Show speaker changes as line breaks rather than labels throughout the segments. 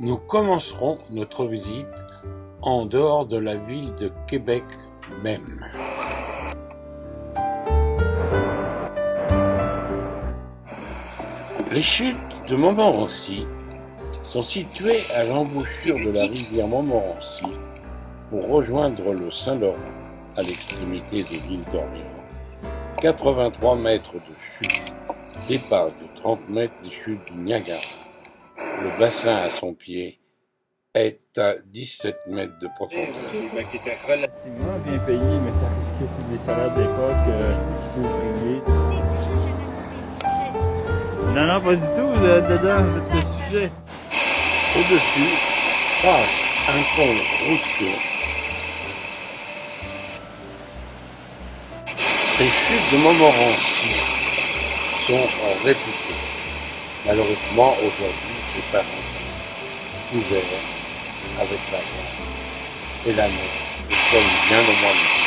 Nous commencerons notre visite en dehors de la ville de Québec même. Les chutes de Montmorency sont situées à l'embouchure de la rivière Montmorency pour rejoindre le Saint-Laurent à l'extrémité de l'île d'Orléans. 83 mètres de chute dépassent de 30 mètres les chutes du Niagara. Le bassin à son pied est à 17 mètres de profondeur.
Qui était relativement bien payé, mais ça risque que c'est des salaires d'époque ouvriers. Non, pas du tout, vous êtes dedans, c'est le sujet.
Au-dessus passe un pont routier. Les chutes de Montmorency sont réputées. Malheureusement, aujourd'hui, c'est pas couvert avec la mer et la neige. Nous sommes bien au mois d'août.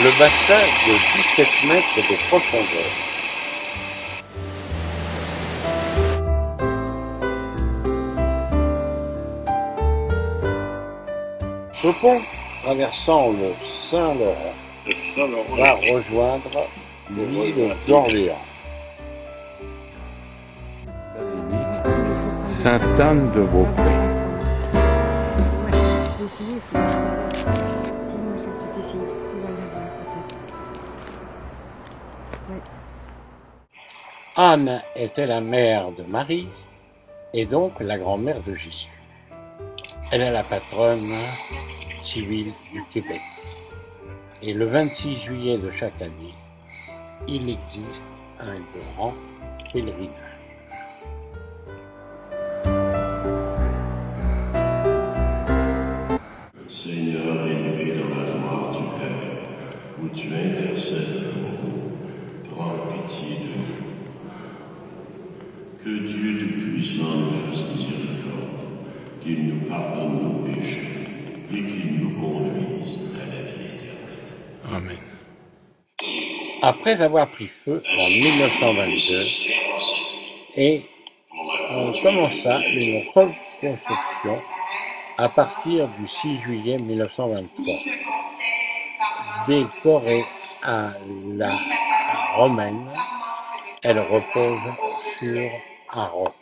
Le bassin de 17 mètres de profondeur. Ce pont, traversant le Saint-Laurent, va rejoindre l'île d'Orléans. Sainte-Anne-de-Beaupré. Anne était la mère de Marie et donc la grand-mère de Jésus. Elle est la patronne civile du Québec. Et le 26 juillet de chaque année, il existe un grand pèlerinage.
Seigneur élevé dans la gloire du Père, où tu intercèdes pour nous, prends pitié de nous. Que Dieu Tout-Puissant nous fasse miséricorde, qu'il nous pardonne nos péchés et qu'il nous conduise à la vie éternelle.
Amen. Après avoir pris feu en 1922, et on commença une reconstruction à partir du 6 juillet 1923. Décorée à la romaine, elle repose sur un roc.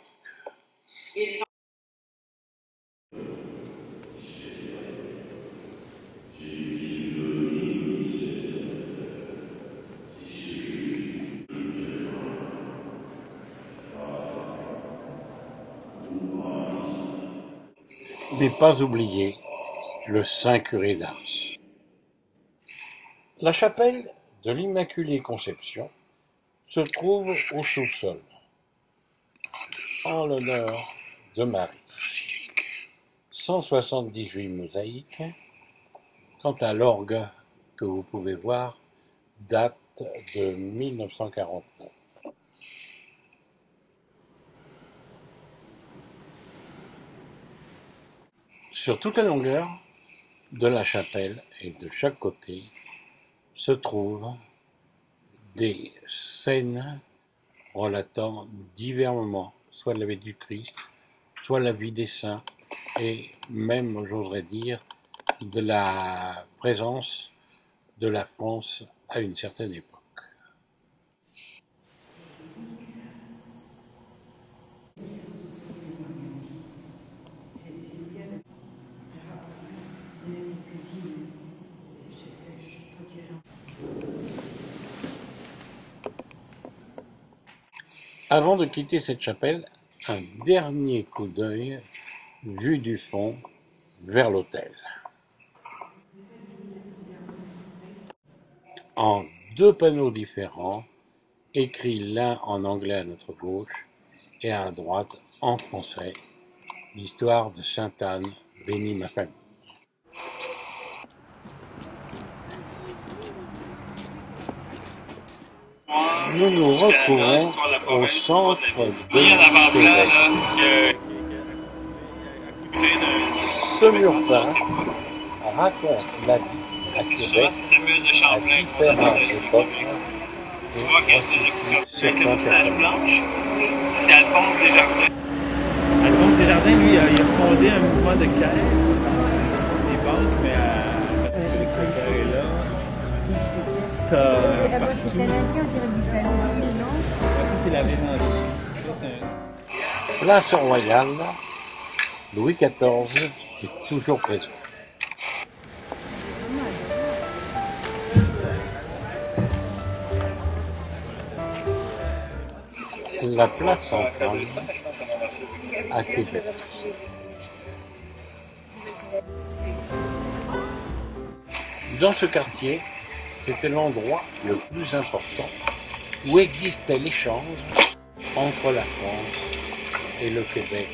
Ne pas oublier le Saint-Curé d'Ars. La chapelle de l'Immaculée Conception se trouve au sous-sol, en l'honneur de Marie. 178 mosaïques. Quant à l'orgue que vous pouvez voir, date de 1949. Sur toute la longueur de la chapelle et de chaque côté se trouvent des scènes relatant divers moments, soit la vie du Christ, soit la vie des saints, et même, j'oserais dire, de la présence de la France à une certaine époque. Avant de quitter cette chapelle, un dernier coup d'œil, vue du fond, vers l'autel. En deux panneaux différents, écrits l'un en anglais à notre gauche et à droite en français, l'histoire de Sainte Anne, bénis ma famille. Nous nous retrouvons au centre de Québec. Ce mur peint raconte la vie à Québec à différentes époques et restitue certains personnages.
C'est Alphonse Desjardins. Alphonse Desjardins, lui, il a fondé un mouvement de caisse, des banques, mais celui qui est là. T'as partout. Ça, c'est la Vénus.
Place Royale, Louis XIV est toujours présent. La place centrale à Québec. Dans ce quartier, c'était l'endroit le plus important où existait l'échange entre la France et le Québec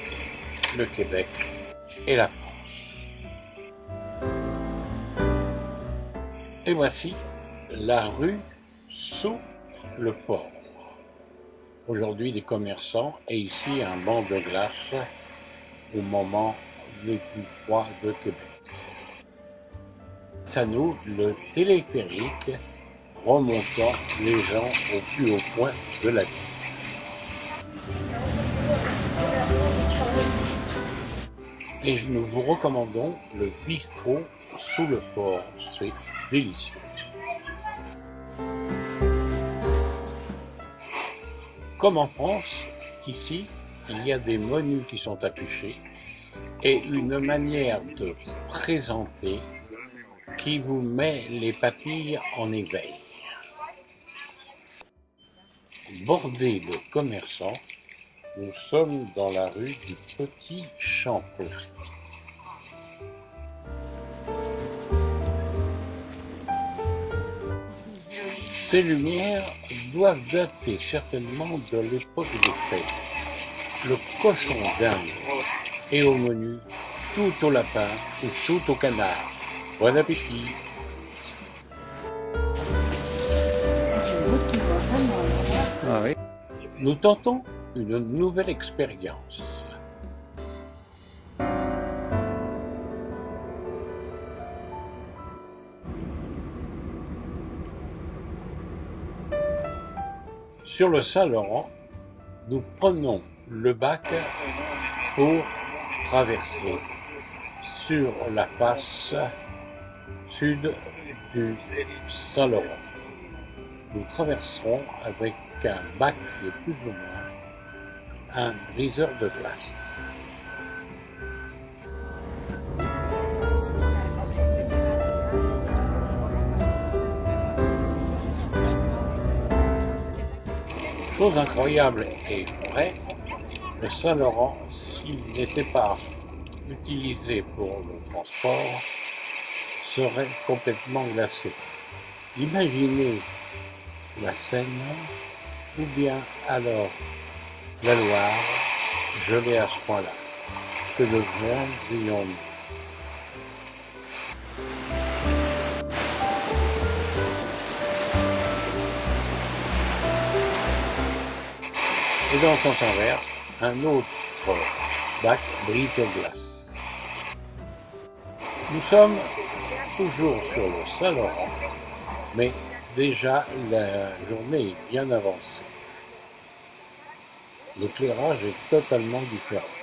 et la France. Et voici la rue sous le port. Aujourd'hui des commerçants et ici un banc de glace au moment les plus froids de Québec. Ça nous, le téléphérique remontant les gens au plus haut point de la ville. Et nous vous recommandons le bistrot sous le port, c'est délicieux. Comme en France, ici, il y a des menus qui sont affichés et une manière de présenter qui vous met les papilles en éveil. Bordé de commerçants, nous sommes dans la rue du Petit Champlain. Ces lumières doivent dater certainement de l'époque des fêtes. Le cochon d'Inde est au menu, tout au lapin ou tout au canard. Bon appétit!
Ah oui.
Nous tentons une nouvelle expérience. Sur le Saint-Laurent, nous prenons le bac pour traverser sur la face sud du Saint-Laurent. Nous traverserons avec un bac qui est plus ou moins un briseur de glace. Chose incroyable et vraie, le Saint-Laurent, s'il n'était pas utilisé pour le transport, serait complètement glacé. Imaginez la Seine ou bien alors la Loire gelée à ce point-là. Que deviendrions-nous ? Et dans le sens inverse, un autre bac brise de glace. Nous sommes toujours sur le Saint-Laurent, mais déjà la journée est bien avancée. L'éclairage est totalement différent.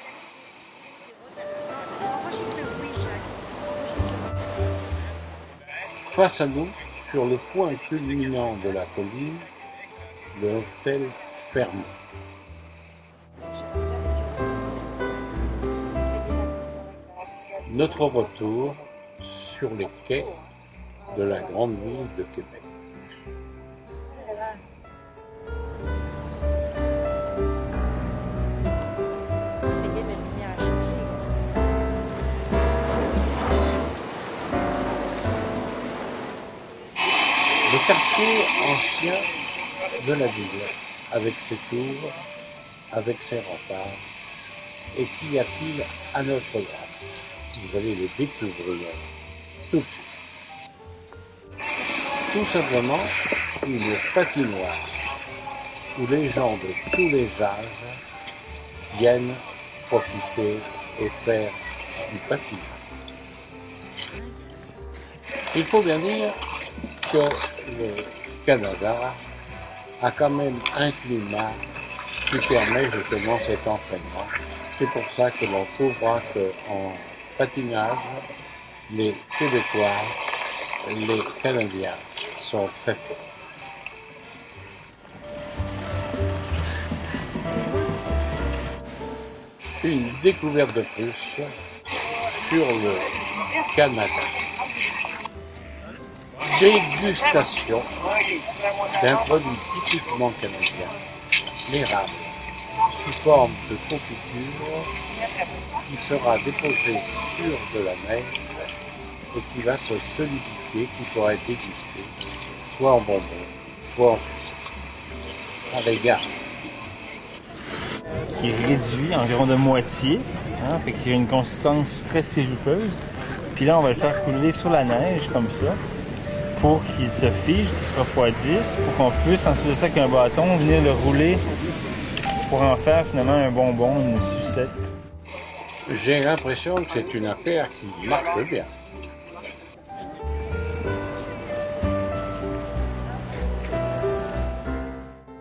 Face à nous, sur le point culminant de la colline, le hôtel Fermont. Notre retour sur les quais de la grande ville de Québec. Le quartier ancien de la ville, avec ses tours, avec ses remparts, et qu'y a-t-il à notre droite? Vous allez le découvrir tout de suite. Tout simplement une patinoire où les gens de tous les âges viennent profiter et faire du patinage. Il faut bien dire que le Canada a quand même un climat qui permet justement cet entraînement. C'est pour ça que l'on trouvera qu'en patinage, les Québécois, les Canadiens sont très forts. Une découverte de plus sur le Canada. Dégustation d'un produit typiquement canadien, l'érable, sous forme de confiture qui sera déposée sur de la neige et qui va se solidifier, qui pourra être dégusté, soit en bonbons, soit en sucre. Allez, gars.
Qui est réduit environ de moitié, hein, fait qu'il y a une consistance très sirupeuse. Puis là, on va le faire couler sur la neige comme ça, pour qu'il se fige, qu'il se refroidisse, pour qu'on puisse ensuite de ça avec un bâton venir le rouler pour en faire finalement un bonbon, une sucette.
J'ai l'impression que c'est une affaire qui marche bien.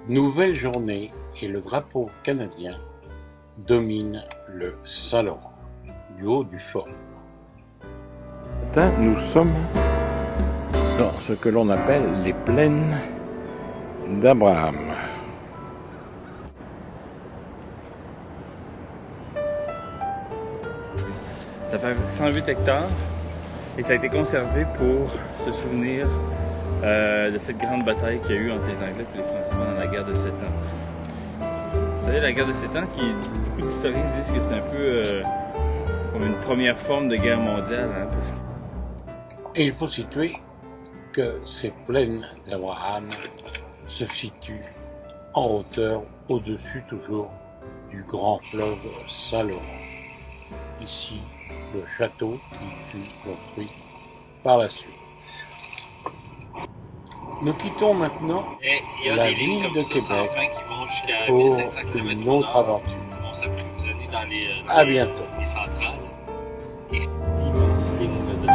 Nouvelle journée et le drapeau canadien domine le Saint-Laurent, du haut du fort. Nous sommes dans ce que l'on appelle les plaines d'Abraham.
Ça fait 108 hectares et ça a été conservé pour se souvenir de cette grande bataille qu'il y a eu entre les Anglais et les Français pendant la guerre de 7 ans. Vous savez, la guerre de 7 ans, beaucoup d'historiens disent que c'est un peu comme une première forme de guerre mondiale. Hein, parce que...
Et il faut situer que ces plaines d'Abraham se situent en hauteur, au-dessus toujours du grand fleuve Saint-Laurent. Ici, le château qui fut construit par la suite. Nous quittons maintenant la ville de Québec pour une autre aventure. À bientôt.
Et cette immense ligne de